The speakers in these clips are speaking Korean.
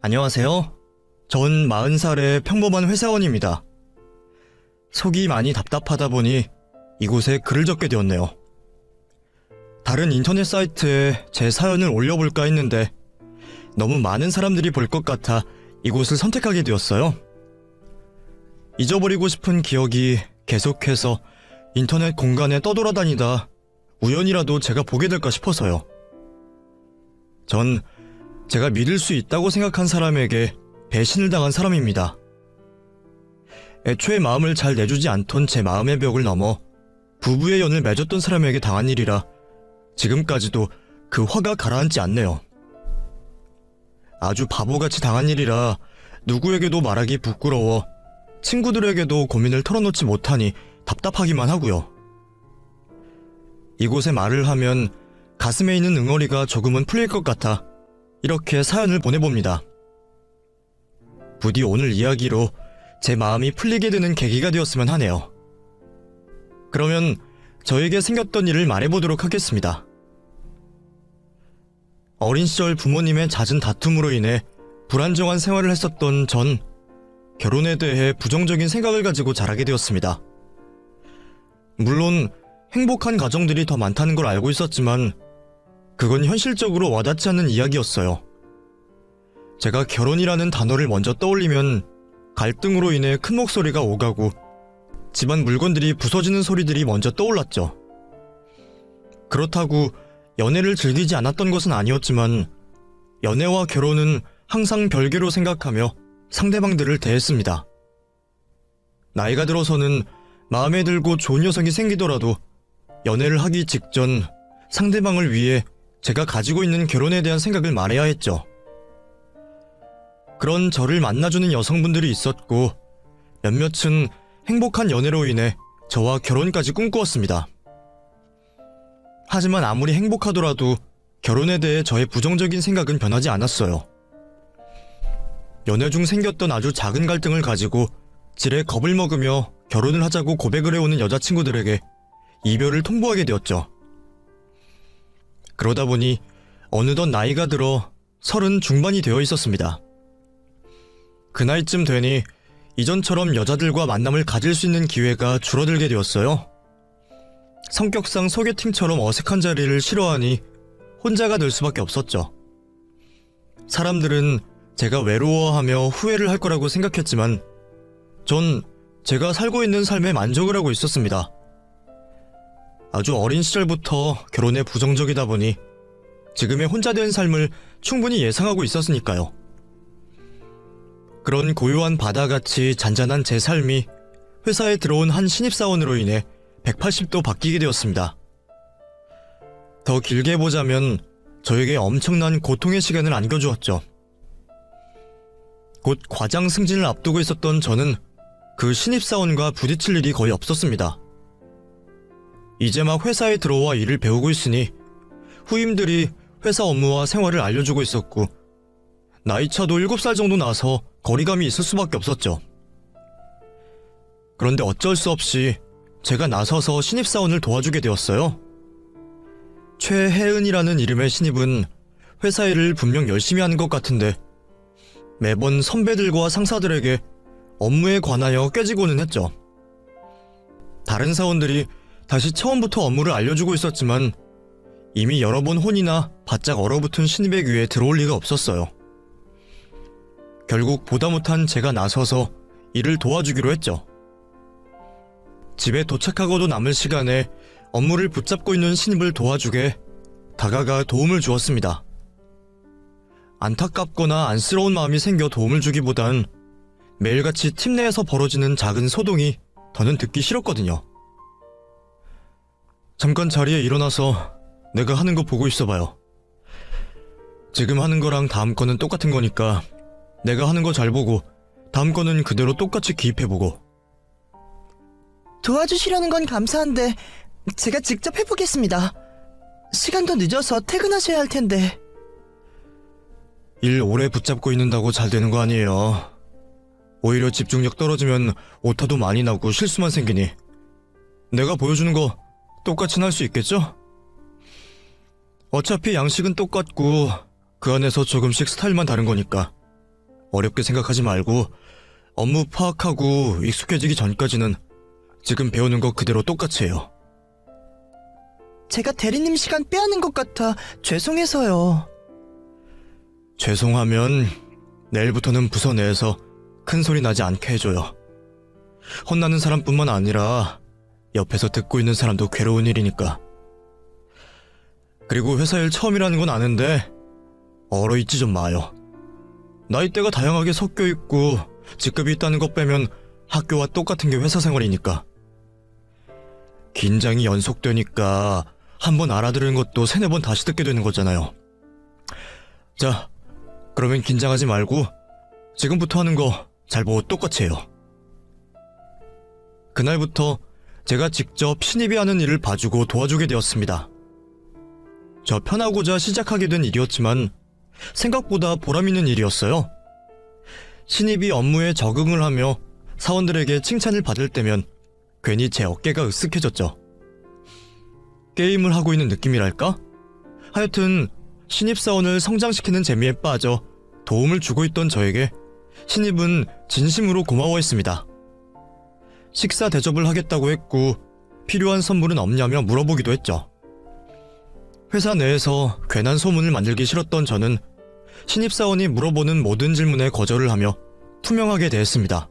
안녕하세요. 전 40살의 평범한 회사원입니다. 속이 많이 답답하다 보니 이곳에 글을 적게 되었네요. 다른 인터넷 사이트에 제 사연을 올려볼까 했는데 너무 많은 사람들이 볼 것 같아 이곳을 선택하게 되었어요. 잊어버리고 싶은 기억이 계속해서 인터넷 공간에 떠돌아다니다 우연이라도 제가 보게 될까 싶어서요. 전 제가 믿을 수 있다고 생각한 사람에게 배신을 당한 사람입니다. 애초에 마음을 잘 내주지 않던 제 마음의 벽을 넘어 부부의 연을 맺었던 사람에게 당한 일이라 지금까지도 그 화가 가라앉지 않네요. 아주 바보같이 당한 일이라 누구에게도 말하기 부끄러워 친구들에게도 고민을 털어놓지 못하니 답답하기만 하고요. 이곳에 말을 하면 가슴에 있는 응어리가 조금은 풀릴 것 같아 이렇게 사연을 보내봅니다. 부디 오늘 이야기로 제 마음이 풀리게 되는 계기가 되었으면 하네요. 그러면 저에게 생겼던 일을 말해보도록 하겠습니다. 어린 시절 부모님의 잦은 다툼으로 인해 불안정한 생활을 했었던 전 결혼에 대해 부정적인 생각을 가지고 자라게 되었습니다. 물론 행복한 가정들이 더 많다는 걸 알고 있었지만 그건 현실적으로 와닿지 않는 이야기였어요. 제가 결혼이라는 단어를 먼저 떠올리면 갈등으로 인해 큰 목소리가 오가고 집안 물건들이 부서지는 소리들이 먼저 떠올랐죠. 그렇다고 연애를 즐기지 않았던 것은 아니었지만 연애와 결혼은 항상 별개로 생각하며 상대방들을 대했습니다. 나이가 들어서는 마음에 들고 좋은 여성이 생기더라도 연애를 하기 직전 상대방을 위해 제가 가지고 있는 결혼에 대한 생각을 말해야 했죠. 그런 저를 만나주는 여성분들이 있었고 몇몇은 행복한 연애로 인해 저와 결혼까지 꿈꾸었습니다. 하지만 아무리 행복하더라도 결혼에 대해 저의 부정적인 생각은 변하지 않았어요. 연애 중 생겼던 아주 작은 갈등을 가지고 지레 겁을 먹으며 결혼을 하자고 고백을 해오는 여자친구들에게 이별을 통보하게 되었죠. 그러다 보니 어느덧 나이가 들어 30 중반이 되어 있었습니다. 그 나이쯤 되니 이전처럼 여자들과 만남을 가질 수 있는 기회가 줄어들게 되었어요. 성격상 소개팅처럼 어색한 자리를 싫어하니 혼자가 될 수밖에 없었죠. 사람들은 제가 외로워하며 후회를 할 거라고 생각했지만 전 제가 살고 있는 삶에 만족을 하고 있었습니다. 아주 어린 시절부터 결혼에 부정적이다 보니 지금의 혼자 된 삶을 충분히 예상하고 있었으니까요. 그런 고요한 바다같이 잔잔한 제 삶이 회사에 들어온 한 신입사원으로 인해 180도 바뀌게 되었습니다. 더 길게 보자면 저에게 엄청난 고통의 시간을 안겨주었죠. 곧 과장 승진을 앞두고 있었던 저는 그 신입사원과 부딪힐 일이 거의 없었습니다. 이제 막 회사에 들어와 일을 배우고 있으니 후임들이 회사 업무와 생활을 알려주고 있었고 나이차도 7살 정도 나서 거리감이 있을 수밖에 없었죠. 그런데 어쩔 수 없이 제가 나서서 신입사원을 도와주게 되었어요. 최혜은이라는 이름의 신입은 회사 일을 분명 열심히 하는 것 같은데 매번 선배들과 상사들에게 업무에 관하여 꿰지고는 했죠. 다른 사원들이 다시 처음부터 업무를 알려주고 있었지만 이미 여러 번 혼이나 바짝 얼어붙은 신입의 귀에 들어올 리가 없었어요. 결국 보다 못한 제가 나서서 일을 도와주기로 했죠. 집에 도착하고도 남을 시간에 업무를 붙잡고 있는 신입을 도와주게 다가가 도움을 주었습니다. 안타깝거나 안쓰러운 마음이 생겨 도움을 주기보단 매일같이 팀 내에서 벌어지는 작은 소동이 더는 듣기 싫었거든요. 잠깐 자리에 일어나서 내가 하는 거 보고 있어봐요. 지금 하는 거랑 다음 거는 똑같은 거니까 내가 하는 거 잘 보고 다음 거는 그대로 똑같이 기입해보고. 도와주시려는 건 감사한데 제가 직접 해보겠습니다. 시간도 늦어서 퇴근하셔야 할 텐데. 일 오래 붙잡고 있는다고 잘 되는 거 아니에요. 오히려 집중력 떨어지면 오타도 많이 나고 실수만 생기니 내가 보여주는 거 똑같이 할 수 있겠죠? 어차피 양식은 똑같고 그 안에서 조금씩 스타일만 다른 거니까 어렵게 생각하지 말고 업무 파악하고 익숙해지기 전까지는 지금 배우는 거 그대로 똑같이 해요. 제가 대리님 시간 빼앗는 것 같아 죄송해서요. 죄송하면 내일부터는 부서 내에서 큰 소리 나지 않게 해줘요. 혼나는 사람뿐만 아니라 옆에서 듣고 있는 사람도 괴로운 일이니까. 그리고 회사 일 처음이라는 건 아는데 얼어있지 좀 마요. 나이대가 다양하게 섞여 있고 직급이 있다는 것 빼면 학교와 똑같은 게 회사 생활이니까. 긴장이 연속되니까 한 번 알아들은 것도 세네 번 다시 듣게 되는 거잖아요. 자, 그러면 긴장하지 말고 지금부터 하는 거 잘 보고 똑같이 해요. 그날부터 제가 직접 신입이 하는 일을 봐주고 도와주게 되었습니다. 저 편하고자 시작하게 된 일이었지만 생각보다 보람있는 일이었어요. 신입이 업무에 적응을 하며 사원들에게 칭찬을 받을 때면 괜히 제 어깨가 으쓱해졌죠. 게임을 하고 있는 느낌이랄까? 하여튼 신입사원을 성장시키는 재미에 빠져 도움을 주고 있던 저에게 신입은 진심으로 고마워했습니다. 식사 대접을 하겠다고 했고 필요한 선물은 없냐며 물어보기도 했죠. 회사 내에서 괜한 소문을 만들기 싫었던 저는 신입사원이 물어보는 모든 질문에 거절을 하며 투명하게 대했습니다.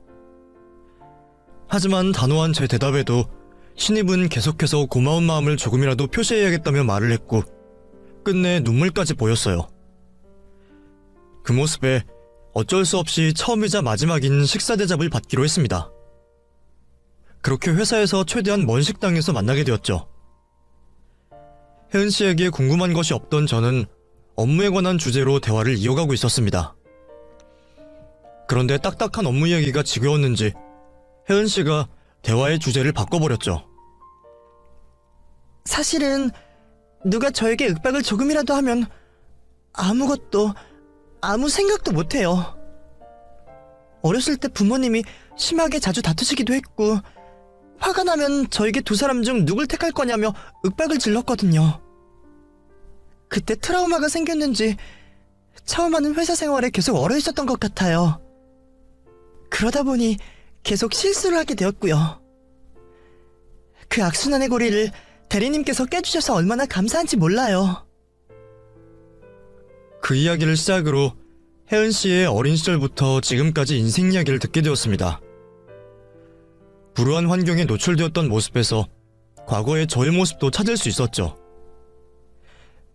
하지만 단호한 제 대답에도 신입은 계속해서 고마운 마음을 조금이라도 표시해야겠다며 말을 했고 끝내 눈물까지 보였어요. 그 모습에 어쩔 수 없이 처음이자 마지막인 식사 대접을 받기로 했습니다. 그렇게 회사에서 최대한 먼 식당에서 만나게 되었죠. 혜은 씨에게 궁금한 것이 없던 저는 업무에 관한 주제로 대화를 이어가고 있었습니다. 그런데 딱딱한 업무 이야기가 지겨웠는지 혜은 씨가 대화의 주제를 바꿔버렸죠. 사실은 누가 저에게 윽박을 조금이라도 하면 아무 생각도 못해요. 어렸을 때 부모님이 심하게 자주 다투시기도 했고 화가 나면 저에게 두 사람 중 누굴 택할 거냐며 윽박을 질렀거든요. 그때 트라우마가 생겼는지 처음 하는 회사 생활에 계속 얼어 있었던 것 같아요. 그러다 보니 계속 실수를 하게 되었고요. 그 악순환의 고리를 대리님께서 깨주셔서 얼마나 감사한지 몰라요. 그 이야기를 시작으로 혜은 씨의 어린 시절부터 지금까지 인생 이야기를 듣게 되었습니다. 불우한 환경에 노출되었던 모습에서 과거의 저의 모습도 찾을 수 있었죠.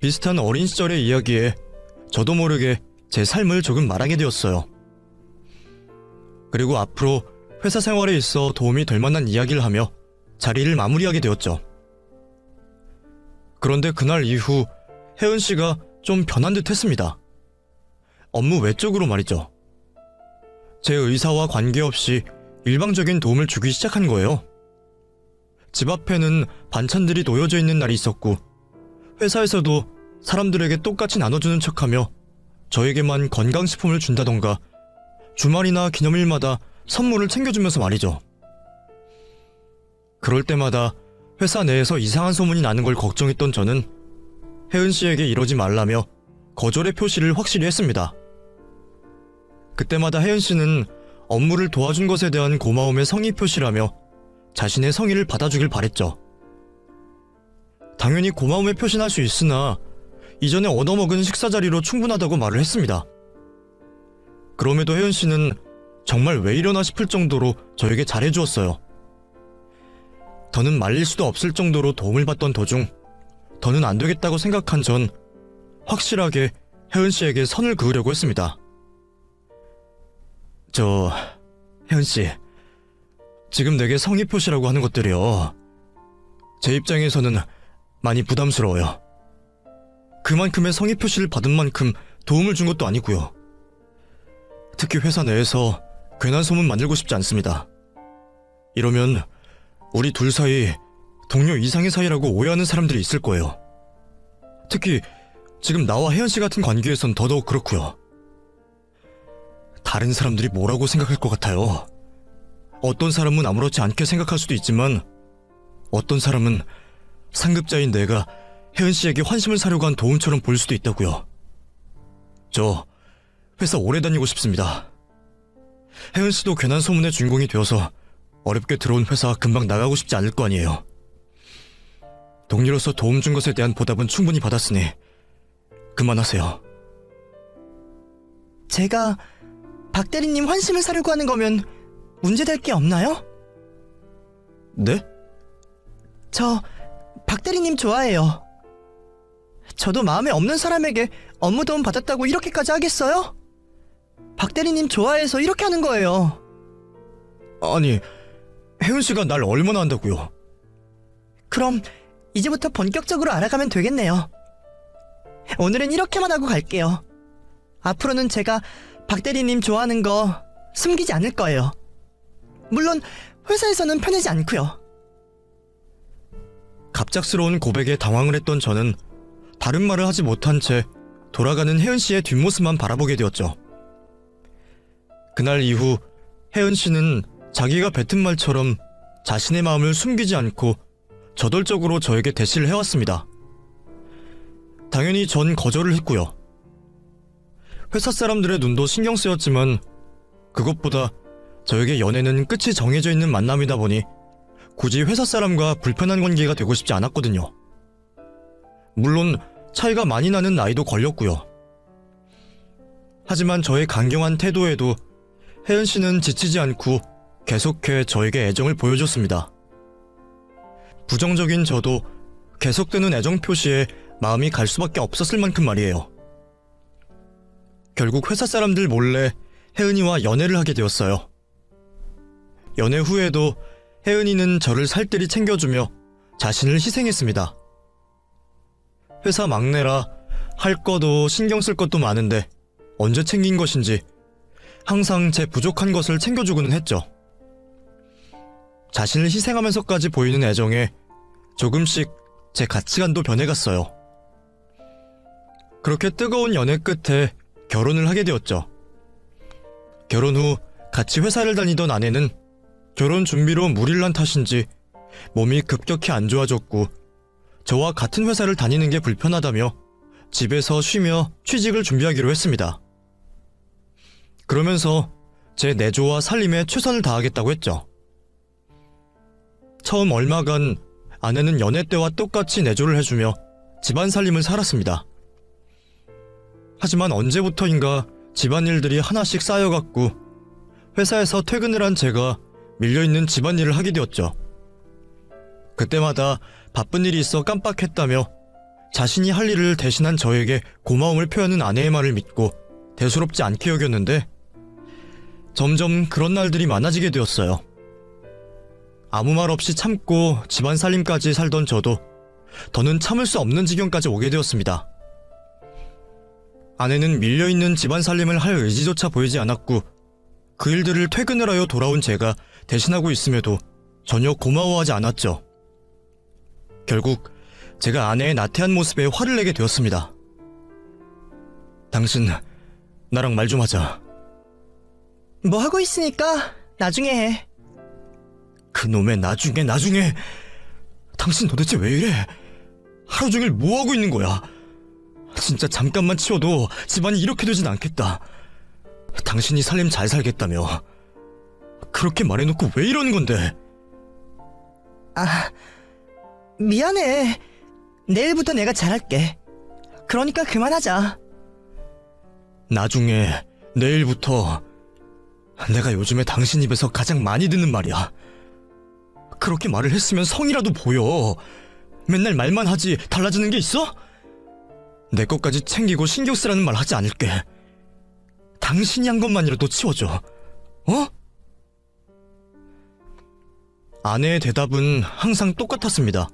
비슷한 어린 시절의 이야기에 저도 모르게 제 삶을 조금 말하게 되었어요. 그리고 앞으로 회사 생활에 있어 도움이 될 만한 이야기를 하며 자리를 마무리하게 되었죠. 그런데 그날 이후 혜은 씨가 좀 변한 듯 했습니다. 업무 외적으로 말이죠. 제 의사와 관계없이 일방적인 도움을 주기 시작한 거예요. 집 앞에는 반찬들이 놓여져 있는 날이 있었고 회사에서도 사람들에게 똑같이 나눠주는 척하며 저에게만 건강식품을 준다던가 주말이나 기념일마다 선물을 챙겨주면서 말이죠. 그럴 때마다 회사 내에서 이상한 소문이 나는 걸 걱정했던 저는 혜은 씨에게 이러지 말라며 거절의 표시를 확실히 했습니다. 그때마다 혜은 씨는 업무를 도와준 것에 대한 고마움의 성의 표시라며 자신의 성의를 받아주길 바랬죠. 당연히 고마움의 표시는 할 수 있으나 이전에 얻어먹은 식사 자리로 충분하다고 말을 했습니다. 그럼에도 혜은 씨는 정말 왜 이러나 싶을 정도로 저에게 잘해주었어요. 더는 말릴 수도 없을 정도로 도움을 받던 도중 더는 안 되겠다고 생각한 전 확실하게 혜은 씨에게 선을 그으려고 했습니다. 혜은 씨, 지금 내게 성의 표시라고 하는 것들이요. 제 입장에서는 많이 부담스러워요. 그만큼의 성의 표시를 받은 만큼 도움을 준 것도 아니고요. 특히 회사 내에서 괜한 소문 만들고 싶지 않습니다. 이러면 우리 둘 사이 동료 이상의 사이라고 오해하는 사람들이 있을 거예요. 특히 지금 나와 혜연 씨 같은 관계에선 더더욱 그렇고요. 다른 사람들이 뭐라고 생각할 것 같아요. 어떤 사람은 아무렇지 않게 생각할 수도 있지만 어떤 사람은 상급자인 내가 혜은 씨에게 환심을 사려고 한 도움처럼 보일 수도 있다고요. 저 회사 오래 다니고 싶습니다. 혜은 씨도 괜한 소문의 주인공이 되어서 어렵게 들어온 회사 금방 나가고 싶지 않을 거 아니에요. 동료로서 도움 준 것에 대한 보답은 충분히 받았으니 그만하세요. 제가 박 대리님 환심을 사려고 하는 거면 문제될 게 없나요? 네? 저 박 대리님 좋아해요. 저도 마음에 없는 사람에게 업무 도움 받았다고 이렇게까지 하겠어요? 박 대리님 좋아해서 이렇게 하는 거예요. 아니, 혜은 씨가 날 얼마나 한다고요? 그럼 이제부터 본격적으로 알아가면 되겠네요. 오늘은 이렇게만 하고 갈게요. 앞으로는 제가 박 대리님 좋아하는 거 숨기지 않을 거예요. 물론 회사에서는 편하지 않고요. 갑작스러운 고백에 당황을 했던 저는 다른 말을 하지 못한 채 돌아가는 혜은 씨의 뒷모습만 바라보게 되었죠. 그날 이후 혜은 씨는 자기가 뱉은 말처럼 자신의 마음을 숨기지 않고 저돌적으로 저에게 대시를 해왔습니다. 당연히 전 거절을 했고요. 회사 사람들의 눈도 신경 쓰였지만 그것보다 저에게 연애는 끝이 정해져 있는 만남이다 보니 굳이 회사 사람과 불편한 관계가 되고 싶지 않았거든요. 물론 차이가 많이 나는 나이도 걸렸고요. 하지만 저의 강경한 태도에도 혜은 씨는 지치지 않고 계속해 저에게 애정을 보여줬습니다. 부정적인 저도 계속되는 애정 표시에 마음이 갈 수밖에 없었을 만큼 말이에요. 결국 회사 사람들 몰래 혜은이와 연애를 하게 되었어요. 연애 후에도 혜은이는 저를 살뜰히 챙겨주며 자신을 희생했습니다. 회사 막내라 할 것도 신경 쓸 것도 많은데 언제 챙긴 것인지 항상 제 부족한 것을 챙겨주고는 했죠. 자신을 희생하면서까지 보이는 애정에 조금씩 제 가치관도 변해갔어요. 그렇게 뜨거운 연애 끝에 결혼을 하게 되었죠. 결혼 후 같이 회사를 다니던 아내는 결혼 준비로 무리를 한 탓인지 몸이 급격히 안 좋아졌고 저와 같은 회사를 다니는 게 불편하다며 집에서 쉬며 취직을 준비하기로 했습니다. 그러면서 제 내조와 살림에 최선을 다하겠다고 했죠. 처음 얼마간 아내는 연애 때와 똑같이 내조를 해주며 집안 살림을 살았습니다. 하지만 언제부터인가 집안일들이 하나씩 쌓여갔고 회사에서 퇴근을 한 제가 밀려있는 집안일을 하게 되었죠. 그때마다 바쁜 일이 있어 깜빡했다며 자신이 할 일을 대신한 저에게 고마움을 표하는 아내의 말을 믿고 대수롭지 않게 여겼는데 점점 그런 날들이 많아지게 되었어요. 아무 말 없이 참고 집안 살림까지 살던 저도 더는 참을 수 없는 지경까지 오게 되었습니다. 아내는 밀려있는 집안 살림을 할 의지조차 보이지 않았고 그 일들을 퇴근을 하여 돌아온 제가 대신하고 있음에도 전혀 고마워하지 않았죠. 결국 제가 아내의 나태한 모습에 화를 내게 되었습니다. 당신 나랑 말 좀 하자. 뭐 하고 있으니까 나중에 해. 그놈의 나중에 당신 도대체 왜 이래? 하루 종일 뭐 하고 있는 거야? 진짜 잠깐만 치워도 집안이 이렇게 되진 않겠다. 당신이 살림 잘 살겠다며 그렇게 말해놓고 왜 이러는 건데? 아, 미안해. 내일부터 내가 잘할게. 그러니까 그만하자. 나중에 내일부터 내가 요즘에 당신 입에서 가장 많이 듣는 말이야. 그렇게 말을 했으면 성이라도 보여. 맨날 말만 하지 달라지는 게 있어? 내 것까지 챙기고 신경 쓰라는 말 하지 않을게. 당신이 한 것만이라도 치워줘. 어? 아내의 대답은 항상 똑같았습니다.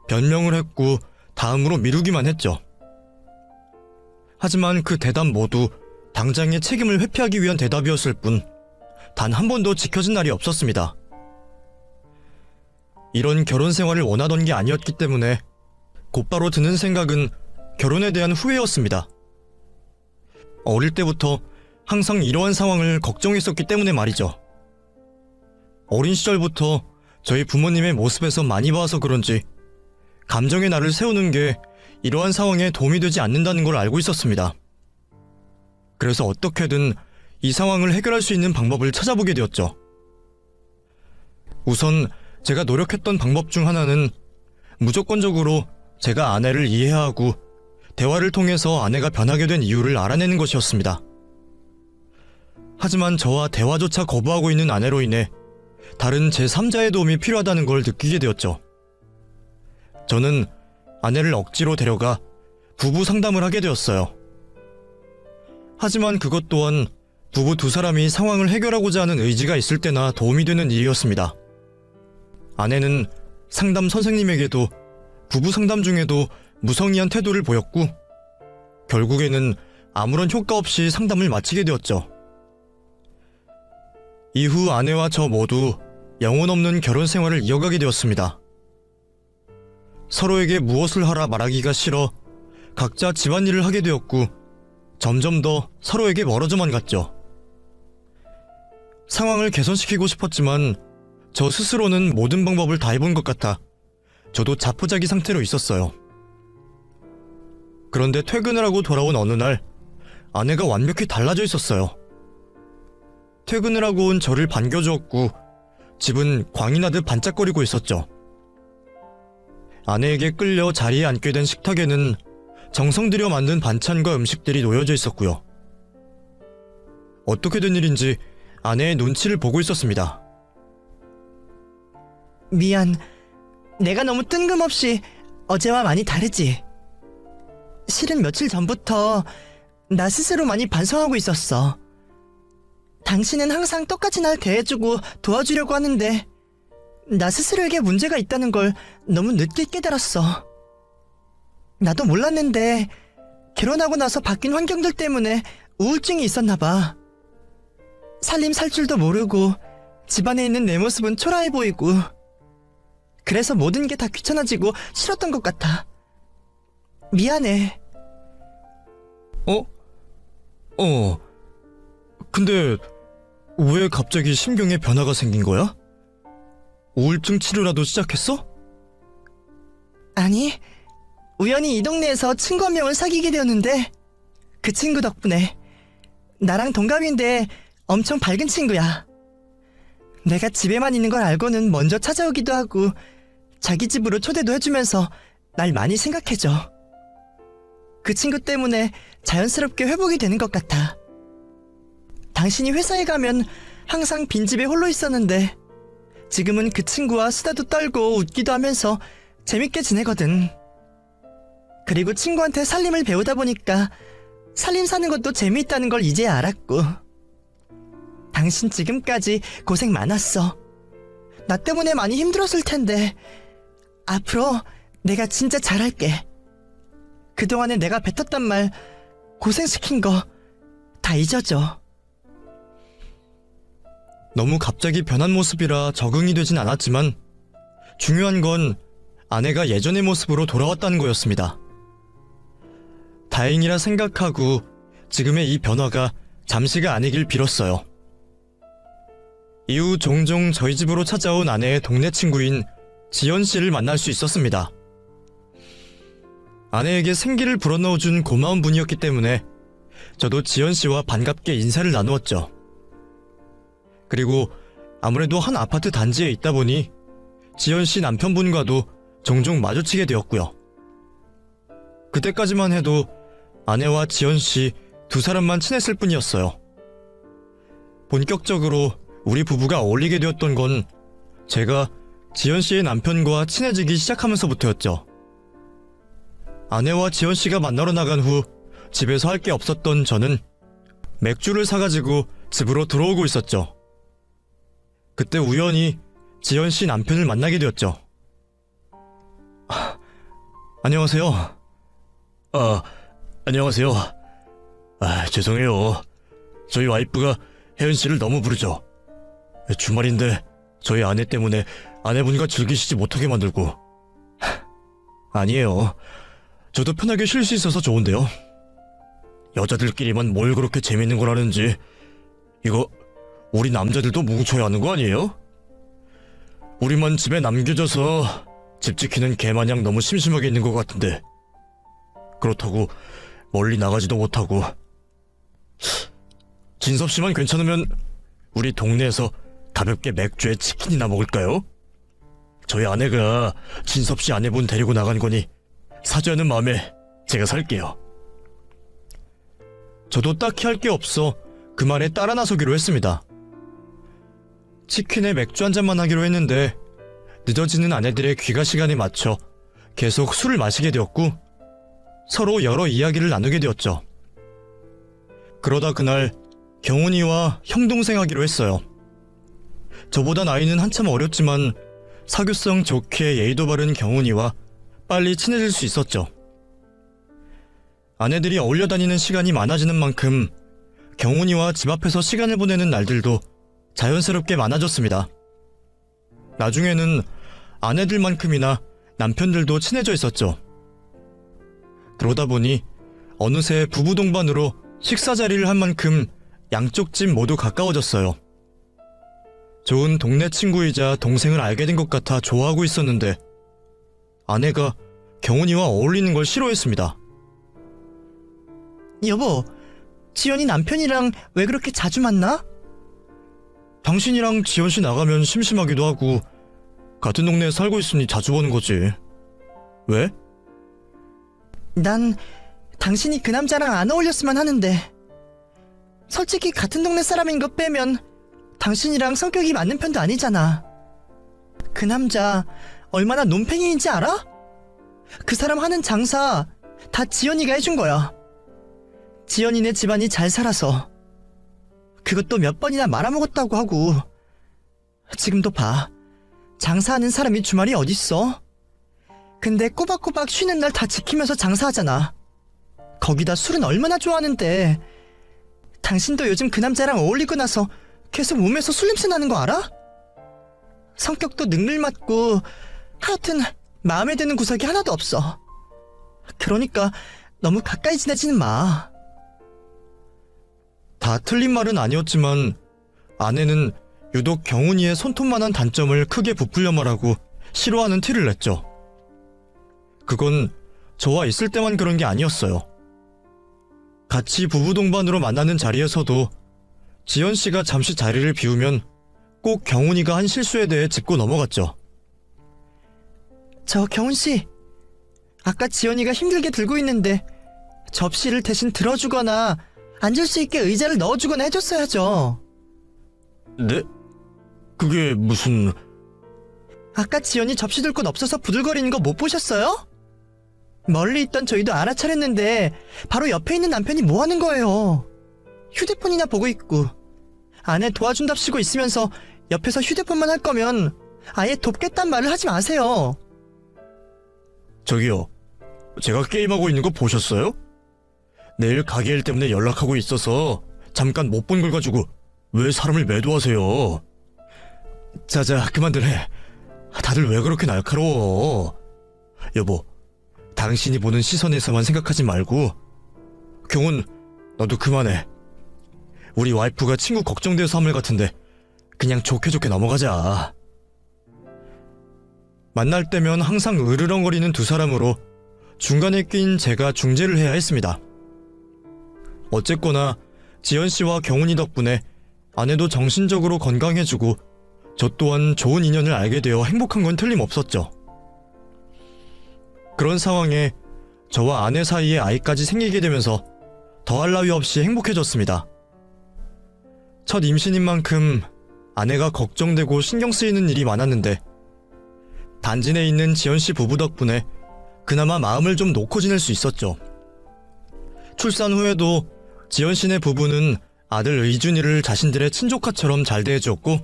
변명을 했고 다음으로 미루기만 했죠. 하지만 그 대답 모두 당장의 책임을 회피하기 위한 대답이었을 뿐 단 한 번도 지켜진 날이 없었습니다. 이런 결혼 생활을 원하던 게 아니었기 때문에 곧바로 드는 생각은 결혼에 대한 후회였습니다. 어릴 때부터 항상 이러한 상황을 걱정했었기 때문에 말이죠. 어린 시절부터 저희 부모님의 모습에서 많이 봐서 그런지 감정의 날을 세우는 게 이러한 상황에 도움이 되지 않는다는 걸 알고 있었습니다. 그래서 어떻게든 이 상황을 해결할 수 있는 방법을 찾아보게 되었죠. 우선 제가 노력했던 방법 중 하나는 무조건적으로 제가 아내를 이해하고 대화를 통해서 아내가 변하게 된 이유를 알아내는 것이었습니다. 하지만 저와 대화조차 거부하고 있는 아내로 인해 다른 제3자의 도움이 필요하다는 걸 느끼게 되었죠. 저는 아내를 억지로 데려가 부부 상담을 하게 되었어요. 하지만 그것 또한 부부 두 사람이 상황을 해결하고자 하는 의지가 있을 때나 도움이 되는 일이었습니다. 아내는 상담 선생님에게도 부부 상담 중에도 무성의한 태도를 보였고 결국에는 아무런 효과 없이 상담을 마치게 되었죠. 이후 아내와 저 모두 영혼 없는 결혼 생활을 이어가게 되었습니다. 서로에게 무엇을 하라 말하기가 싫어 각자 집안일을 하게 되었고 점점 더 서로에게 멀어져만 갔죠. 상황을 개선시키고 싶었지만 저 스스로는 모든 방법을 다 해본 것 같아 저도 자포자기 상태로 있었어요. 그런데 퇴근을 하고 돌아온 어느 날 아내가 완벽히 달라져 있었어요. 퇴근을 하고 온 저를 반겨주었고 집은 광이 나듯 반짝거리고 있었죠. 아내에게 끌려 자리에 앉게 된 식탁에는 정성 들여 만든 반찬과 음식들이 놓여져 있었고요. 어떻게 된 일인지 아내의 눈치를 보고 있었습니다. 미안. 내가 너무 뜬금없이 어제와 많이 다르지? 실은 며칠 전부터 나 스스로 많이 반성하고 있었어. 당신은 항상 똑같이 날 대해주고 도와주려고 하는데 나 스스로에게 문제가 있다는 걸 너무 늦게 깨달았어. 나도 몰랐는데 결혼하고 나서 바뀐 환경들 때문에 우울증이 있었나 봐. 살림 살 줄도 모르고 집안에 있는 내 모습은 초라해 보이고 그래서 모든 게 다 귀찮아지고 싫었던 것 같아. 미안해. 근데 왜 갑자기 심경에 변화가 생긴 거야? 우울증 치료라도 시작했어? 아니, 우연히 이 동네에서 친구 한 명을 사귀게 되었는데 그 친구 덕분에. 나랑 동갑인데 엄청 밝은 친구야. 내가 집에만 있는 걸 알고는 먼저 찾아오기도 하고 자기 집으로 초대도 해주면서 날 많이 생각해줘. 그 친구 때문에 자연스럽게 회복이 되는 것 같아. 당신이 회사에 가면 항상 빈집에 홀로 있었는데 지금은 그 친구와 수다도 떨고 웃기도 하면서 재밌게 지내거든. 그리고 친구한테 살림을 배우다 보니까 살림 사는 것도 재미있다는 걸 이제야 알았고. 당신 지금까지 고생 많았어. 나 때문에 많이 힘들었을 텐데 앞으로 내가 진짜 잘할게. 그동안에 내가 뱉었단 말, 고생시킨 거 다 잊어줘. 너무 갑자기 변한 모습이라 적응이 되진 않았지만 중요한 건 아내가 예전의 모습으로 돌아왔다는 거였습니다. 다행이라 생각하고 지금의 이 변화가 잠시가 아니길 빌었어요. 이후 종종 저희 집으로 찾아온 아내의 동네 친구인 지연 씨를 만날 수 있었습니다. 아내에게 생기를 불어넣어준 고마운 분이었기 때문에 저도 지연 씨와 반갑게 인사를 나누었죠. 그리고 아무래도 한 아파트 단지에 있다 보니 지연 씨 남편분과도 종종 마주치게 되었고요. 그때까지만 해도 아내와 지연 씨 두 사람만 친했을 뿐이었어요. 본격적으로 우리 부부가 어울리게 되었던 건 제가 지연 씨의 남편과 친해지기 시작하면서부터였죠. 아내와 지연 씨가 만나러 나간 후 집에서 할 게 없었던 저는 맥주를 사가지고 집으로 들어오고 있었죠. 그때 우연히 지연 씨 남편을 만나게 되었죠. 안녕하세요. 안녕하세요. 죄송해요. 저희 와이프가 혜연 씨를 너무 부르죠. 주말인데 저희 아내 때문에 아내분과 즐기시지 못하게 만들고. 아니에요. 저도 편하게 쉴 수 있어서 좋은데요. 여자들끼리만 뭘 그렇게 재밌는 걸 하는지. 이거 우리 남자들도 뭉쳐야 하는 거 아니에요? 우리만 집에 남겨져서 집 지키는 개마냥 너무 심심하게 있는 것 같은데. 그렇다고 멀리 나가지도 못하고. 진섭 씨만 괜찮으면 우리 동네에서 가볍게 맥주에 치킨이나 먹을까요? 저희 아내가 진섭 씨 아내분 데리고 나간 거니 사죄하는 마음에 제가 살게요. 저도 딱히 할 게 없어 그 말에 따라 나서기로 했습니다. 치킨에 맥주 한 잔만 하기로 했는데 늦어지는 아내들의 귀가 시간에 맞춰 계속 술을 마시게 되었고 서로 여러 이야기를 나누게 되었죠. 그러다 그날 경훈이와 형동생 하기로 했어요. 저보다 나이는 한참 어렸지만 사교성 좋게 예의도 바른 경훈이와 빨리 친해질 수 있었죠. 아내들이 어울려 다니는 시간이 많아지는 만큼 경훈이와 집 앞에서 시간을 보내는 날들도 자연스럽게 많아졌습니다. 나중에는 아내들만큼이나 남편들도 친해져 있었죠. 그러다 보니 어느새 부부 동반으로 식사 자리를 한 만큼 양쪽 집 모두 가까워졌어요. 좋은 동네 친구이자 동생을 알게 된 것 같아 좋아하고 있었는데 아내가 경훈이와 어울리는 걸 싫어했습니다. 여보, 지연이 남편이랑 왜 그렇게 자주 만나? 당신이랑 지연씨 나가면 심심하기도 하고 같은 동네에 살고 있으니 자주 보는 거지. 왜? 난 당신이 그 남자랑 안 어울렸으면 하는데 솔직히 같은 동네 사람인 거 빼면 당신이랑 성격이 맞는 편도 아니잖아. 그 남자 얼마나 논팽이인지 알아? 그 사람 하는 장사 다 지연이가 해준 거야. 지연이네 집안이 잘 살아서. 그것도 몇 번이나 말아먹었다고 하고. 지금도 봐. 장사하는 사람이 주말이 어딨어? 근데 꼬박꼬박 쉬는 날 다 지키면서 장사하잖아. 거기다 술은 얼마나 좋아하는데. 당신도 요즘 그 남자랑 어울리고 나서 계속 몸에서 술냄새 나는 거 알아? 성격도 능글맞고 하여튼 마음에 드는 구석이 하나도 없어. 그러니까 너무 가까이 지내지는 마. 다 틀린 말은 아니었지만 아내는 유독 경훈이의 손톱만한 단점을 크게 부풀려 말하고 싫어하는 티를 냈죠. 그건 저와 있을 때만 그런 게 아니었어요. 같이 부부 동반으로 만나는 자리에서도 지연씨가 잠시 자리를 비우면 꼭 경훈이가 한 실수에 대해 짚고 넘어갔죠. 저 경훈씨, 아까 지연이가 힘들게 들고 있는데 접시를 대신 들어주거나 앉을 수 있게 의자를 넣어주거나 해줬어야죠. 네? 그게 무슨... 아까 지연이 접시 들 곳 없어서 부들거리는 거 못 보셨어요? 멀리 있던 저희도 알아차렸는데 바로 옆에 있는 남편이 뭐 하는 거예요. 휴대폰이나 보고 있고. 아내 도와준답시고 있으면서 옆에서 휴대폰만 할 거면 아예 돕겠단 말을 하지 마세요. 저기요, 제가 게임하고 있는 거 보셨어요? 내일 가게 일 때문에 연락하고 있어서 잠깐 못 본 걸 가지고 왜 사람을 매도하세요? 자자, 그만들 해. 다들 왜 그렇게 날카로워? 여보, 당신이 보는 시선에서만 생각하지 말고 경훈, 너도 그만해. 우리 와이프가 친구 걱정돼서 한 말 같은데 그냥 좋게 좋게 넘어가자. 만날 때면 항상 으르렁거리는 두 사람으로 중간에 낀 제가 중재를 해야 했습니다. 어쨌거나 지연씨와 경훈이 덕분에 아내도 정신적으로 건강해지고 저 또한 좋은 인연을 알게 되어 행복한 건 틀림없었죠. 그런 상황에 저와 아내 사이에 아이까지 생기게 되면서 더할 나위 없이 행복해졌습니다. 첫 임신인 만큼 아내가 걱정되고 신경 쓰이는 일이 많았는데 단지 내에 있는 지연씨 부부 덕분에 그나마 마음을 좀 놓고 지낼 수 있었죠. 출산 후에도 지연씨네 부부는 아들 의준이를 자신들의 친조카처럼 잘 대해주었고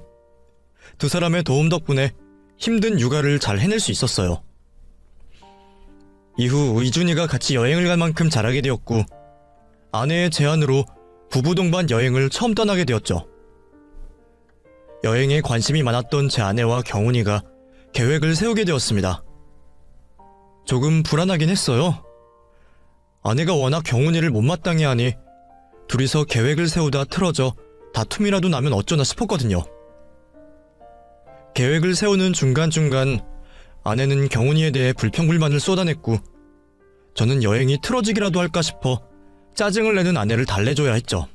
두 사람의 도움 덕분에 힘든 육아를 잘 해낼 수 있었어요. 이후 의준이가 같이 여행을 갈 만큼 자라게 되었고 아내의 제안으로 부부 동반 여행을 처음 떠나게 되었죠. 여행에 관심이 많았던 제 아내와 경훈이가 계획을 세우게 되었습니다. 조금 불안하긴 했어요. 아내가 워낙 경훈이를 못마땅해 하니 둘이서 계획을 세우다 틀어져 다툼이라도 나면 어쩌나 싶었거든요. 계획을 세우는 중간중간 아내는 경훈이에 대해 불평불만을 쏟아냈고 저는 여행이 틀어지기라도 할까 싶어 짜증을 내는 아내를 달래줘야 했죠.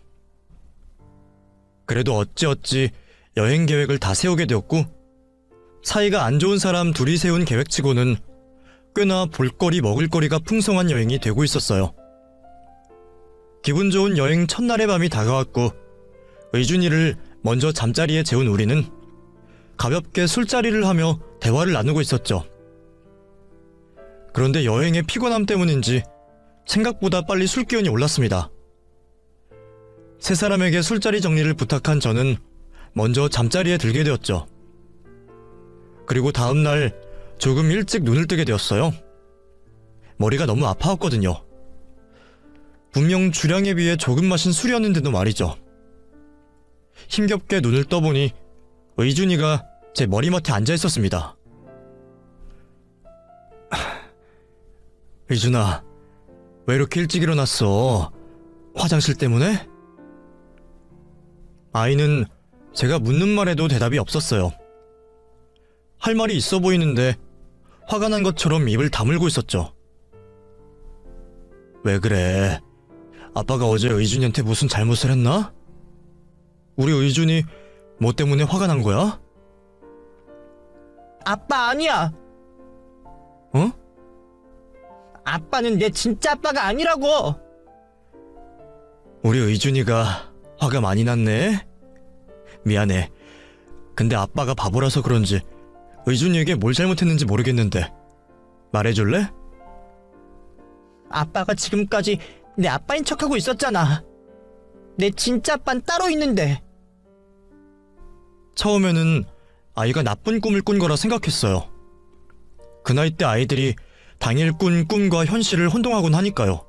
그래도 어찌어찌 여행 계획을 다 세우게 되었고, 사이가 안 좋은 사람 둘이 세운 계획치고는 꽤나 볼거리 먹을거리가 풍성한 여행이 되고 있었어요. 기분 좋은 여행 첫날의 밤이 다가왔고, 의준이를 먼저 잠자리에 재운 우리는 가볍게 술자리를 하며 대화를 나누고 있었죠. 그런데 여행의 피곤함 때문인지 생각보다 빨리 술기운이 올랐습니다. 세 사람에게 술자리 정리를 부탁한 저는 먼저 잠자리에 들게 되었죠. 그리고 다음날 조금 일찍 눈을 뜨게 되었어요. 머리가 너무 아파왔거든요. 분명 주량에 비해 조금 마신 술이었는데도 말이죠. 힘겹게 눈을 떠보니 의준이가 제 머리맡에 앉아 있었습니다. 의준아, 왜 이렇게 일찍 일어났어? 화장실 때문에? 아이는 제가 묻는 말에도 대답이 없었어요. 할 말이 있어 보이는데 화가 난 것처럼 입을 다물고 있었죠. 왜 그래? 아빠가 어제 의준이한테 무슨 잘못을 했나? 우리 의준이 뭐 때문에 화가 난 거야? 아빠 아니야. 어? 아빠는 내 진짜 아빠가 아니라고. 우리 의준이가 화가 많이 났네? 미안해. 근데 아빠가 바보라서 그런지 의준이에게 뭘 잘못했는지 모르겠는데 말해줄래? 아빠가 지금까지 내 아빠인 척하고 있었잖아. 내 진짜 아빠는 따로 있는데. 처음에는 아이가 나쁜 꿈을 꾼 거라 생각했어요. 그 나이 때 아이들이 당일 꾼 꿈과 현실을 혼동하곤 하니까요.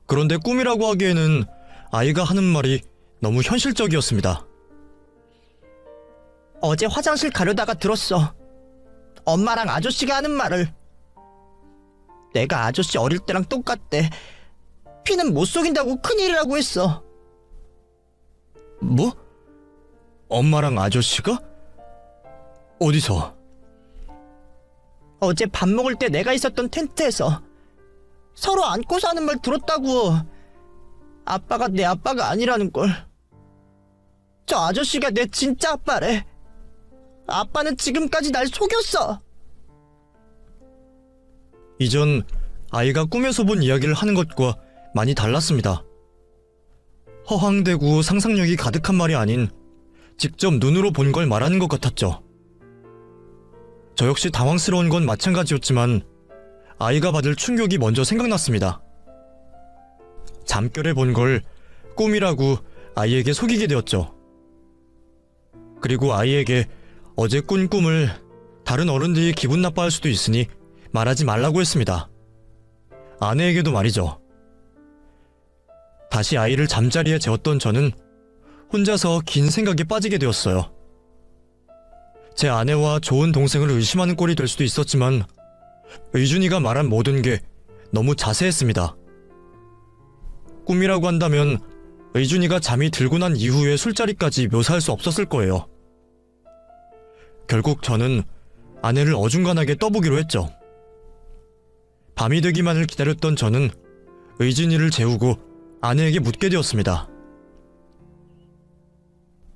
그런데 꿈이라고 하기에는 아이가 하는 말이 너무 현실적이었습니다. 어제 화장실 가려다가 들었어. 엄마랑 아저씨가 하는 말을. 내가 아저씨 어릴 때랑 똑같대. 피는 못 속인다고 큰일이라고 했어. 뭐? 엄마랑 아저씨가? 어디서? 어제 밥 먹을 때 내가 있었던 텐트에서 서로 안고서 하는 말 들었다고. 아빠가 내 아빠가 아니라는 걸. 저 아저씨가 내 진짜 아빠래. 아빠는 지금까지 날 속였어. 이전 아이가 꿈에서 본 이야기를 하는 것과 많이 달랐습니다. 허황되고 상상력이 가득한 말이 아닌 직접 눈으로 본 걸 말하는 것 같았죠. 저 역시 당황스러운 건 마찬가지였지만 아이가 받을 충격이 먼저 생각났습니다. 잠결에 본 걸 꿈이라고 아이에게 속이게 되었죠. 그리고 아이에게 어제 꾼 꿈을 다른 어른들이 기분 나빠할 수도 있으니 말하지 말라고 했습니다. 아내에게도 말이죠. 다시 아이를 잠자리에 재웠던 저는 혼자서 긴 생각에 빠지게 되었어요. 제 아내와 좋은 동생을 의심하는 꼴이 될 수도 있었지만 의준이가 말한 모든 게 너무 자세했습니다. 꿈이라고 한다면 의준이가 잠이 들고 난 이후의 술자리까지 묘사할 수 없었을 거예요. 결국 저는 아내를 어중간하게 떠보기로 했죠. 밤이 되기만을 기다렸던 저는 의준이를 재우고 아내에게 묻게 되었습니다.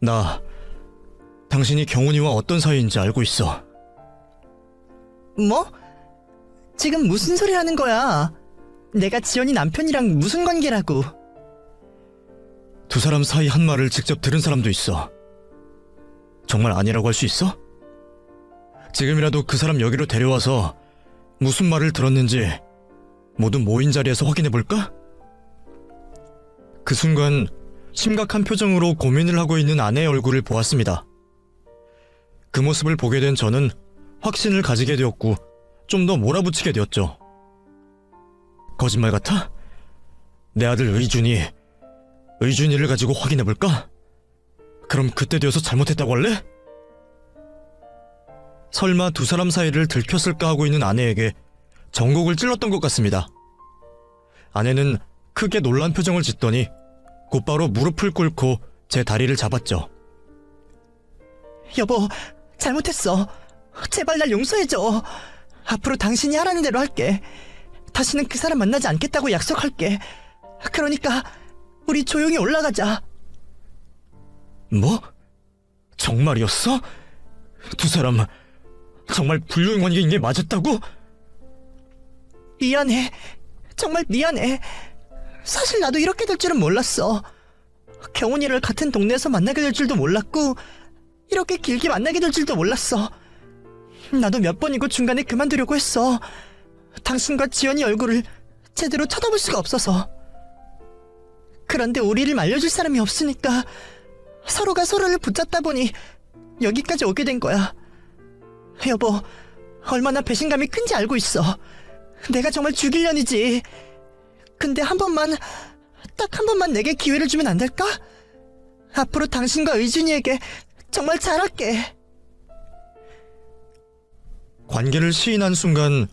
나 당신이 경훈이와 어떤 사이인지 알고 있어. 뭐? 지금 무슨 소리 하는 거야? 내가 지연이 남편이랑 무슨 관계라고? 두 사람 사이 한 말을 직접 들은 사람도 있어. 정말 아니라고 할 수 있어? 지금이라도 그 사람 여기로 데려와서 무슨 말을 들었는지 모두 모인 자리에서 확인해볼까? 그 순간 심각한 표정으로 고민을 하고 있는 아내의 얼굴을 보았습니다. 그 모습을 보게 된 저는 확신을 가지게 되었고 좀 더 몰아붙이게 되었죠. 거짓말 같아? 내 아들 의준이를 가지고 확인해볼까? 그럼 그때 되어서 잘못했다고 할래? 설마 두 사람 사이를 들켰을까 하고 있는 아내에게 정곡을 찔렀던 것 같습니다. 아내는 크게 놀란 표정을 짓더니 곧바로 무릎을 꿇고 제 다리를 잡았죠. 여보, 잘못했어. 제발 날 용서해줘. 앞으로 당신이 하라는 대로 할게. 다시는 그 사람 만나지 않겠다고 약속할게. 그러니까 우리 조용히 올라가자. 뭐? 정말이었어? 두 사람 정말 불륜 관계인 게 맞았다고? 미안해. 정말 미안해. 사실 나도 이렇게 될 줄은 몰랐어. 경훈이를 같은 동네에서 만나게 될 줄도 몰랐고 이렇게 길게 만나게 될 줄도 몰랐어. 나도 몇 번이고 중간에 그만두려고 했어. 당신과 지연이 얼굴을 제대로 쳐다볼 수가 없어서. 그런데 우리를 말려줄 사람이 없으니까 서로가 서로를 붙잡다 보니 여기까지 오게 된 거야. 여보, 얼마나 배신감이 큰지 알고 있어. 내가 정말 죽일년이지. 근데 한 번만, 딱 한 번만 내게 기회를 주면 안 될까? 앞으로 당신과 의준이에게 정말 잘할게. 관계를 시인한 순간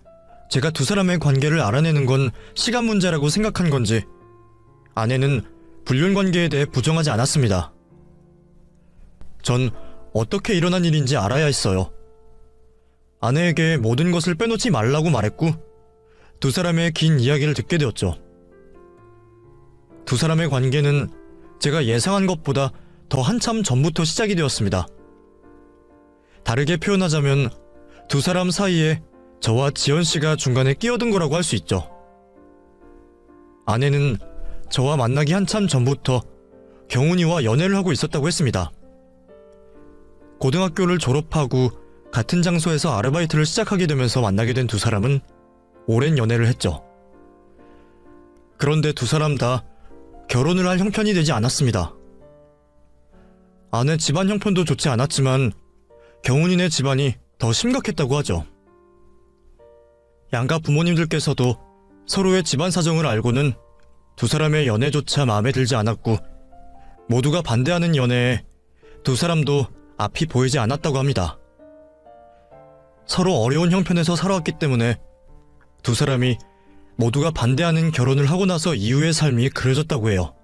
제가 두 사람의 관계를 알아내는 건 시간 문제라고 생각한 건지 아내는 불륜 관계에 대해 부정하지 않았습니다. 전 어떻게 일어난 일인지 알아야 했어요. 아내에게 모든 것을 빼놓지 말라고 말했고 두 사람의 긴 이야기를 듣게 되었죠. 두 사람의 관계는 제가 예상한 것보다 더 한참 전부터 시작이 되었습니다. 다르게 표현하자면 두 사람 사이에 저와 지연 씨가 중간에 끼어든 거라고 할 수 있죠. 아내는 저와 만나기 한참 전부터 경훈이와 연애를 하고 있었다고 했습니다. 고등학교를 졸업하고 같은 장소에서 아르바이트를 시작하게 되면서 만나게 된 두 사람은 오랜 연애를 했죠. 그런데 두 사람 다 결혼을 할 형편이 되지 않았습니다. 아내 집안 형편도 좋지 않았지만 경훈이네 집안이 더 심각했다고 하죠. 양가 부모님들께서도 서로의 집안 사정을 알고는 두 사람의 연애조차 마음에 들지 않았고 모두가 반대하는 연애에 두 사람도 앞이 보이지 않았다고 합니다. 서로 어려운 형편에서 살아왔기 때문에 두 사람이 모두가 반대하는 결혼을 하고 나서 이후의 삶이 그려졌다고 해요.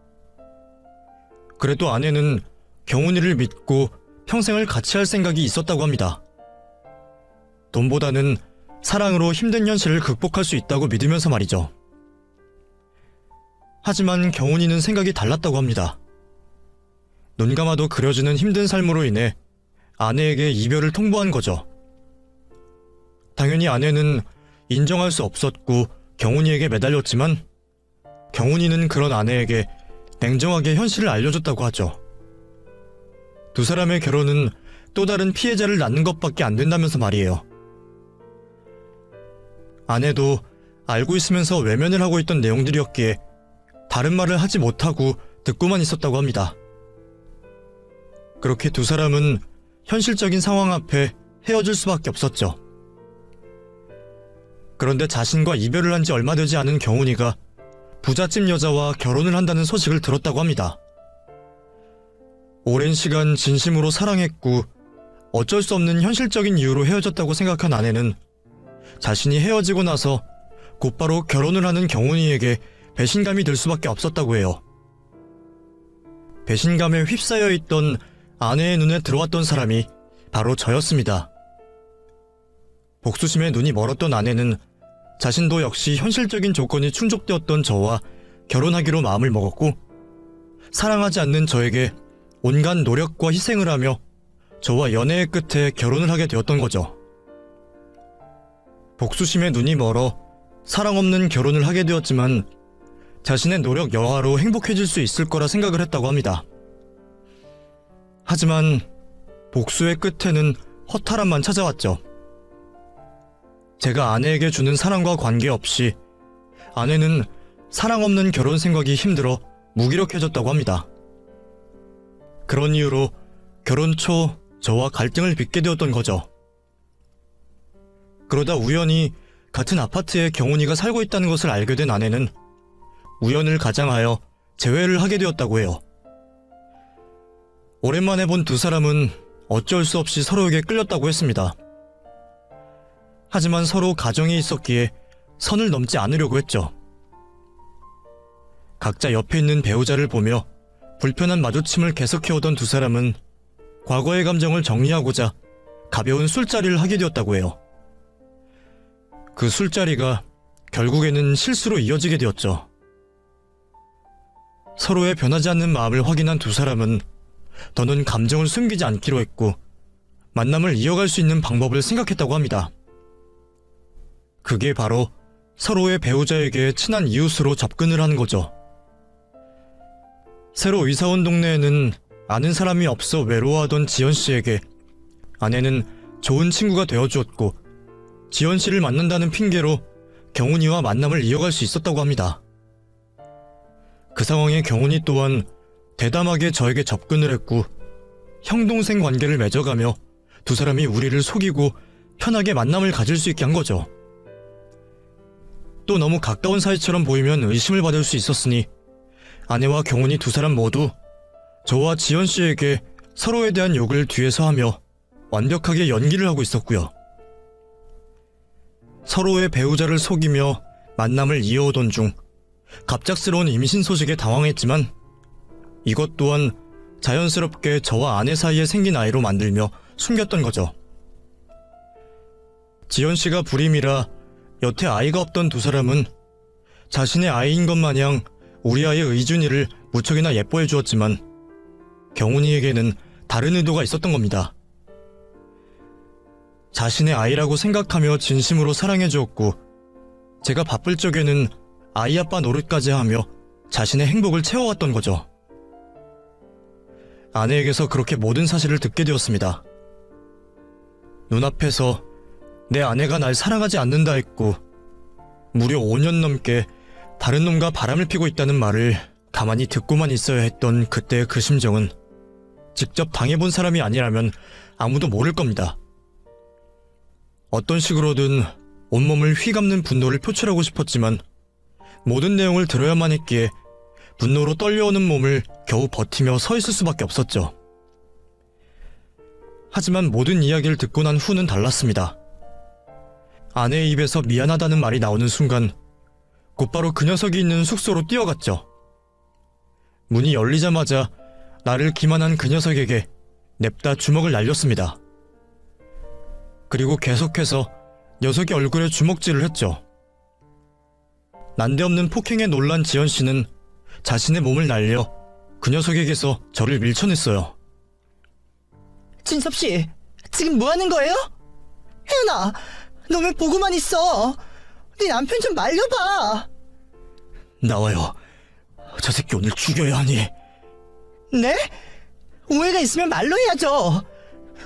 그래도 아내는 경훈이를 믿고 평생을 같이 할 생각이 있었다고 합니다. 돈보다는 사랑으로 힘든 현실을 극복할 수 있다고 믿으면서 말이죠. 하지만 경훈이는 생각이 달랐다고 합니다. 눈 감아도 그려지는 힘든 삶으로 인해 아내에게 이별을 통보한 거죠. 당연히 아내는 인정할 수 없었고 경훈이에게 매달렸지만 경훈이는 그런 아내에게 냉정하게 현실을 알려줬다고 하죠. 두 사람의 결혼은 또 다른 피해자를 낳는 것밖에 안 된다면서 말이에요. 아내도 알고 있으면서 외면을 하고 있던 내용들이었기에 다른 말을 하지 못하고 듣고만 있었다고 합니다. 그렇게 두 사람은 현실적인 상황 앞에 헤어질 수밖에 없었죠. 그런데 자신과 이별을 한 지 얼마 되지 않은 경훈이가 부잣집 여자와 결혼을 한다는 소식을 들었다고 합니다. 오랜 시간 진심으로 사랑했고 어쩔 수 없는 현실적인 이유로 헤어졌다고 생각한 아내는 자신이 헤어지고 나서 곧바로 결혼을 하는 경훈이에게 배신감이 들 수밖에 없었다고 해요. 배신감에 휩싸여 있던 아내의 눈에 들어왔던 사람이 바로 저였습니다. 복수심에 눈이 멀었던 아내는 자신도 역시 현실적인 조건이 충족되었던 저와 결혼하기로 마음을 먹었고 사랑하지 않는 저에게 온갖 노력과 희생을 하며 저와 연애의 끝에 결혼을 하게 되었던 거죠. 복수심에 눈이 멀어 사랑 없는 결혼을 하게 되었지만 자신의 노력 여하로 행복해질 수 있을 거라 생각을 했다고 합니다. 하지만 복수의 끝에는 허탈함만 찾아왔죠. 제가 아내에게 주는 사랑과 관계없이 아내는 사랑 없는 결혼 생각이 힘들어 무기력해졌다고 합니다. 그런 이유로 결혼 초 저와 갈등을 빚게 되었던 거죠. 그러다 우연히 같은 아파트에 경훈이가 살고 있다는 것을 알게 된 아내는 우연을 가장하여 재회를 하게 되었다고 해요. 오랜만에 본 두 사람은 어쩔 수 없이 서로에게 끌렸다고 했습니다. 하지만 서로 가정이 있었기에 선을 넘지 않으려고 했죠. 각자 옆에 있는 배우자를 보며 불편한 마주침을 계속해오던 두 사람은 과거의 감정을 정리하고자 가벼운 술자리를 하게 되었다고 해요. 그 술자리가 결국에는 실수로 이어지게 되었죠. 서로의 변하지 않는 마음을 확인한 두 사람은 더는 감정을 숨기지 않기로 했고 만남을 이어갈 수 있는 방법을 생각했다고 합니다. 그게 바로 서로의 배우자에게 친한 이웃으로 접근을 하는 거죠. 새로 이사온 동네에는 아는 사람이 없어 외로워하던 지연씨에게 아내는 좋은 친구가 되어주었고 지연씨를 만난다는 핑계로 경훈이와 만남을 이어갈 수 있었다고 합니다. 그 상황에 경훈이 또한 대담하게 저에게 접근을 했고 형동생 관계를 맺어가며 두 사람이 우리를 속이고 편하게 만남을 가질 수 있게 한 거죠. 또 너무 가까운 사이처럼 보이면 의심을 받을 수 있었으니 아내와 경훈이 두 사람 모두 저와 지연씨에게 서로에 대한 욕을 뒤에서 하며 완벽하게 연기를 하고 있었고요. 서로의 배우자를 속이며 만남을 이어오던 중 갑작스러운 임신 소식에 당황했지만 이것 또한 자연스럽게 저와 아내 사이에 생긴 아이로 만들며 숨겼던 거죠. 지연씨가 불임이라 여태 아이가 없던 두 사람은 자신의 아이인 것 마냥 우리 아이 의준이를 무척이나 예뻐해 주었지만 경훈이에게는 다른 의도가 있었던 겁니다. 자신의 아이라고 생각하며 진심으로 사랑해 주었고 제가 바쁠 적에는 아이 아빠 노릇까지 하며 자신의 행복을 채워왔던 거죠. 아내에게서 그렇게 모든 사실을 듣게 되었습니다. 눈앞에서 내 아내가 날 사랑하지 않는다 했고 무려 5년 넘게 다른 놈과 바람을 피고 있다는 말을 가만히 듣고만 있어야 했던 그때의 그 심정은 직접 당해본 사람이 아니라면 아무도 모를 겁니다. 어떤 식으로든 온몸을 휘감는 분노를 표출하고 싶었지만 모든 내용을 들어야만 했기에 분노로 떨려오는 몸을 겨우 버티며 서 있을 수밖에 없었죠. 하지만 모든 이야기를 듣고 난 후는 달랐습니다. 아내의 입에서 미안하다는 말이 나오는 순간 곧바로 그 녀석이 있는 숙소로 뛰어갔죠. 문이 열리자마자 나를 기만한 그 녀석에게 냅다 주먹을 날렸습니다. 그리고 계속해서 녀석의 얼굴에 주먹질을 했죠. 난데없는 폭행에 놀란 지연씨는 자신의 몸을 날려 그 녀석에게서 저를 밀쳐냈어요. 진섭씨, 지금 뭐하는 거예요? 혜연아, 너 왜 보고만 있어? 네 남편 좀 말려봐. 나와요. 저 새끼 오늘 죽여야 하니. 네? 오해가 있으면 말로 해야죠.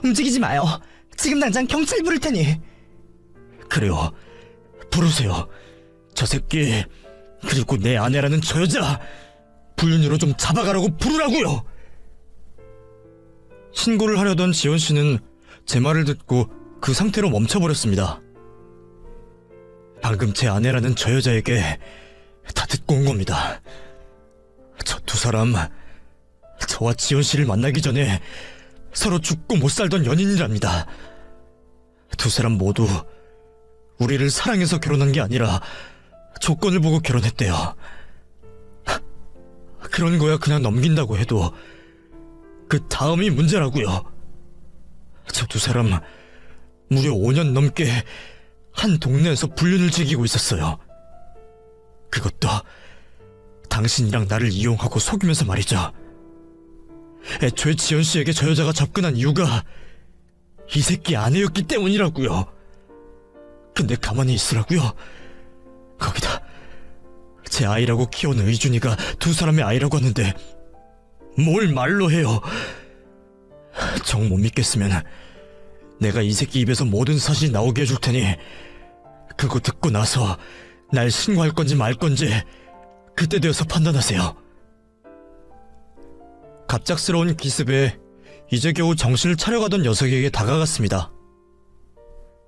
움직이지 마요. 지금 당장 경찰 부를 테니. 그래요. 부르세요. 저 새끼 그리고 내 아내라는 저 여자 불륜으로 좀 잡아가라고 부르라고요. 신고를 하려던 지연씨는 제 말을 듣고 그 상태로 멈춰버렸습니다. 방금 제 아내라는 저 여자에게 다 듣고 온 겁니다. 저 두 사람 저와 지연씨를 만나기 전에 서로 죽고 못 살던 연인이랍니다. 두 사람 모두 우리를 사랑해서 결혼한 게 아니라 조건을 보고 결혼했대요. 그런 거야 그냥 넘긴다고 해도 그 다음이 문제라고요. 저 두 사람 무려 5년 넘게 한 동네에서 불륜을 즐기고 있었어요. 그것도 당신이랑 나를 이용하고 속이면서 말이죠. 애초에 지연씨에게 저 여자가 접근한 이유가 이 새끼 아내였기 때문이라고요. 근데 가만히 있으라고요. 거기다 제 아이라고 키운 의준이가 두 사람의 아이라고 하는데 뭘 말로 해요. 정 못 믿겠으면 내가 이 새끼 입에서 모든 사실이 나오게 해줄 테니 그거 듣고 나서 날 신고할 건지 말 건지 그때 되어서 판단하세요. 갑작스러운 기습에 이제 겨우 정신을 차려가던 녀석에게 다가갔습니다.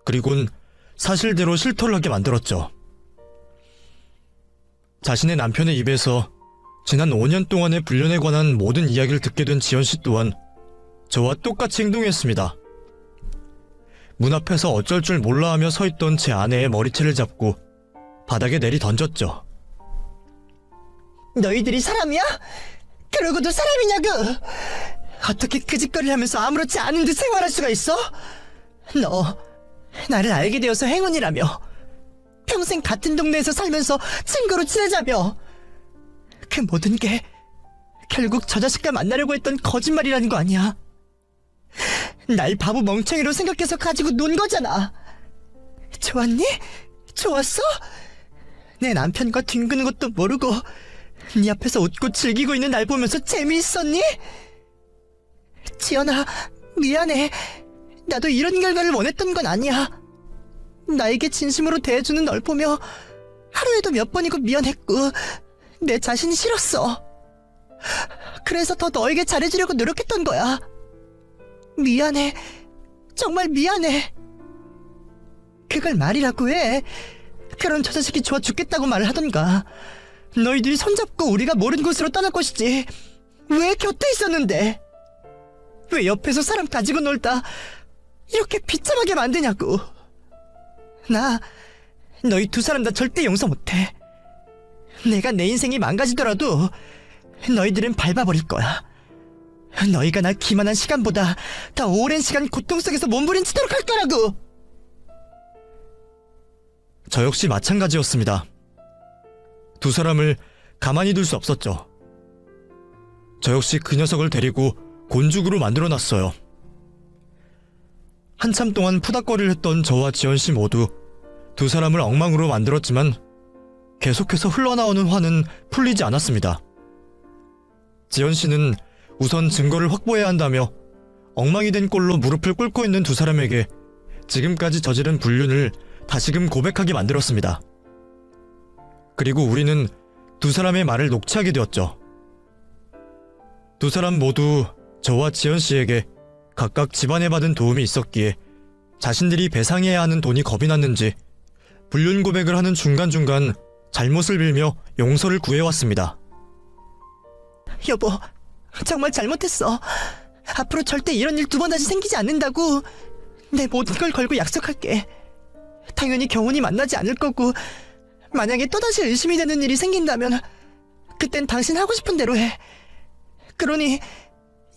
그리곤 사실대로 실토를 하게 만들었죠. 자신의 남편의 입에서 지난 5년 동안의 불륜에 관한 모든 이야기를 듣게 된 지연씨 또한 저와 똑같이 행동했습니다. 문 앞에서 어쩔 줄 몰라 하며 서있던 제 아내의 머리채를 잡고 바닥에 내리 던졌죠. 너희들이 사람이야? 그러고도 사람이냐고? 어떻게 그 짓거리를 하면서 아무렇지 않은 듯 생활할 수가 있어? 너 나를 알게 되어서 행운이라며, 평생 같은 동네에서 살면서 친구로 지내자며, 그 모든 게 결국 저 자식과 만나려고 했던 거짓말이라는 거 아니야? 날 바보 멍청이로 생각해서 가지고 논 거잖아. 좋았니? 좋았어? 내 남편과 뒹구는 것도 모르고 네 앞에서 웃고 즐기고 있는 날 보면서 재미있었니? 지연아, 미안해. 나도 이런 결과를 원했던 건 아니야. 나에게 진심으로 대해주는 널 보며 하루에도 몇 번이고 미안했고 내 자신이 싫었어. 그래서 더 너에게 잘해주려고 노력했던 거야. 미안해. 정말 미안해. 그걸 말이라고 해. 그럼 저 자식이 좋아 죽겠다고 말을 하던가. 너희들이 손잡고 우리가 모르는 곳으로 떠날 것이지. 왜 곁에 있었는데? 왜 옆에서 사람 가지고 놀다 이렇게 비참하게 만드냐고. 나 너희 두 사람 다 절대 용서 못해. 내가 내 인생이 망가지더라도 너희들은 밟아버릴 거야. 너희가 날 기만한 시간보다 더 오랜 시간 고통 속에서 몸부림치도록 할 거라고. 저 역시 마찬가지였습니다. 두 사람을 가만히 둘 수 없었죠. 저 역시 그 녀석을 데리고 곤죽으로 만들어놨어요. 한참 동안 푸닥거리를 했던 저와 지연씨 모두 두 사람을 엉망으로 만들었지만 계속해서 흘러나오는 화는 풀리지 않았습니다. 지연씨는 우선 증거를 확보해야 한다며 엉망이 된 꼴로 무릎을 꿇고 있는 두 사람에게 지금까지 저지른 불륜을 다시금 고백하게 만들었습니다. 그리고 우리는 두 사람의 말을 녹취하게 되었죠. 두 사람 모두 저와 지연씨에게 각각 집안에 받은 도움이 있었기에 자신들이 배상해야 하는 돈이 겁이 났는지 불륜 고백을 하는 중간중간 잘못을 빌며 용서를 구해왔습니다. 여보, 정말 잘못했어. 앞으로 절대 이런 일 두 번 다시 생기지 않는다고 내 모든 걸 걸고 약속할게. 당연히 경훈이 만나지 않을 거고 만약에 또다시 의심이 되는 일이 생긴다면 그땐 당신 하고 싶은 대로 해. 그러니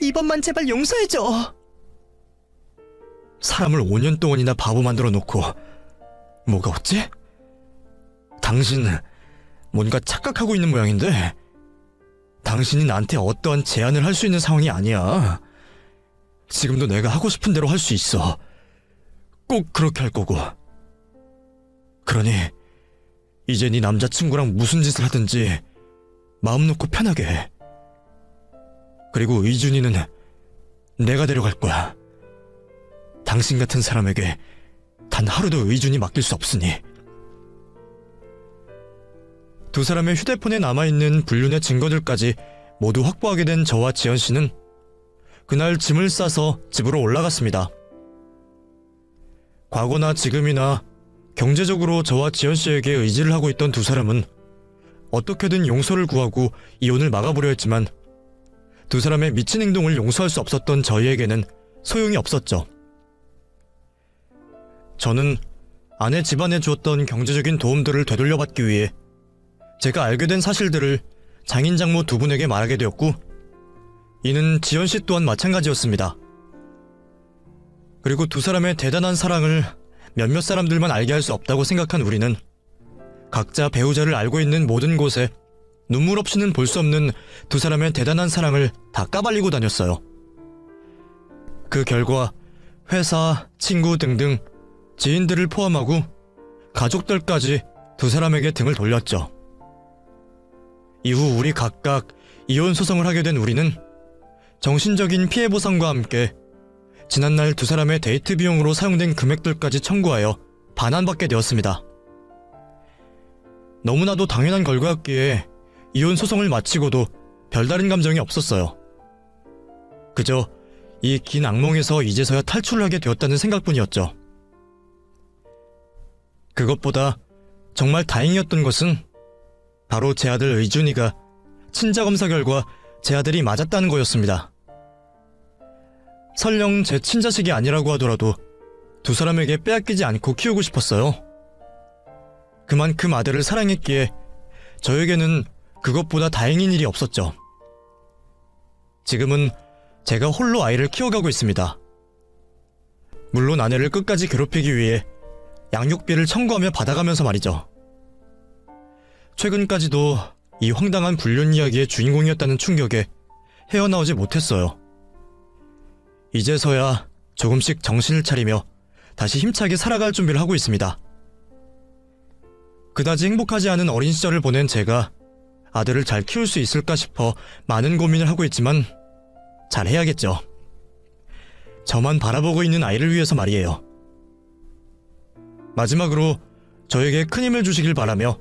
이번만 제발 용서해줘. 사람을 5년 동안이나 바보 만들어 놓고 뭐가 어찌? 당신 뭔가 착각하고 있는 모양인데 당신이 나한테 어떠한 제안을 할 수 있는 상황이 아니야. 지금도 내가 하고 싶은 대로 할 수 있어. 꼭 그렇게 할 거고. 그러니 이제 네 남자친구랑 무슨 짓을 하든지 마음 놓고 편하게 해. 그리고 의준이는 내가 데려갈 거야. 당신 같은 사람에게 단 하루도 의준이 맡길 수 없으니. 두 사람의 휴대폰에 남아있는 불륜의 증거들까지 모두 확보하게 된 저와 지연씨는 그날 짐을 싸서 집으로 올라갔습니다. 과거나 지금이나 경제적으로 저와 지연씨에게 의지를 하고 있던 두 사람은 어떻게든 용서를 구하고 이혼을 막아보려 했지만 두 사람의 미친 행동을 용서할 수 없었던 저희에게는 소용이 없었죠. 저는 아내 집안에 주었던 경제적인 도움들을 되돌려받기 위해 제가 알게 된 사실들을 장인 장모 두 분에게 말하게 되었고 이는 지연씨 또한 마찬가지였습니다. 그리고 두 사람의 대단한 사랑을 몇몇 사람들만 알게 할 수 없다고 생각한 우리는 각자 배우자를 알고 있는 모든 곳에 눈물 없이는 볼 수 없는 두 사람의 대단한 사랑을 다 까발리고 다녔어요. 그 결과 회사, 친구 등등 지인들을 포함하고 가족들까지 두 사람에게 등을 돌렸죠. 이후 우리 각각 이혼 소송을 하게 된 우리는 정신적인 피해 보상과 함께 지난날 두 사람의 데이트 비용으로 사용된 금액들까지 청구하여 반환받게 되었습니다. 너무나도 당연한 결과였기에 이혼 소송을 마치고도 별다른 감정이 없었어요. 그저 이 긴 악몽에서 이제서야 탈출을 하게 되었다는 생각뿐이었죠. 그것보다 정말 다행이었던 것은 바로 제 아들 의준이가 친자검사 결과 제 아들이 맞았다는 거였습니다. 설령 제 친자식이 아니라고 하더라도 두 사람에게 빼앗기지 않고 키우고 싶었어요. 그만큼 아들을 사랑했기에 저에게는 그것보다 다행인 일이 없었죠. 지금은 제가 홀로 아이를 키워가고 있습니다. 물론 아내를 끝까지 괴롭히기 위해 양육비를 청구하며 받아가면서 말이죠. 최근까지도 이 황당한 불륜 이야기의 주인공이었다는 충격에 헤어나오지 못했어요. 이제서야 조금씩 정신을 차리며 다시 힘차게 살아갈 준비를 하고 있습니다. 그다지 행복하지 않은 어린 시절을 보낸 제가 아들을 잘 키울 수 있을까 싶어 많은 고민을 하고 있지만 잘 해야겠죠. 저만 바라보고 있는 아이를 위해서 말이에요. 마지막으로 저에게 큰 힘을 주시길 바라며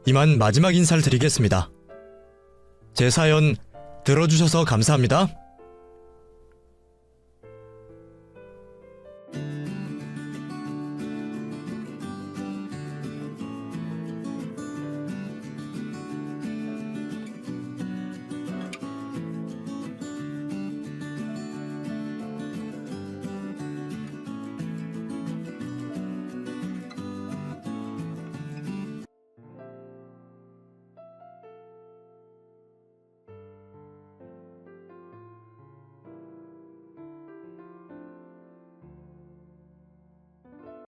이만 마지막 인사를 드리겠습니다. 제 사연 들어주셔서 감사합니다.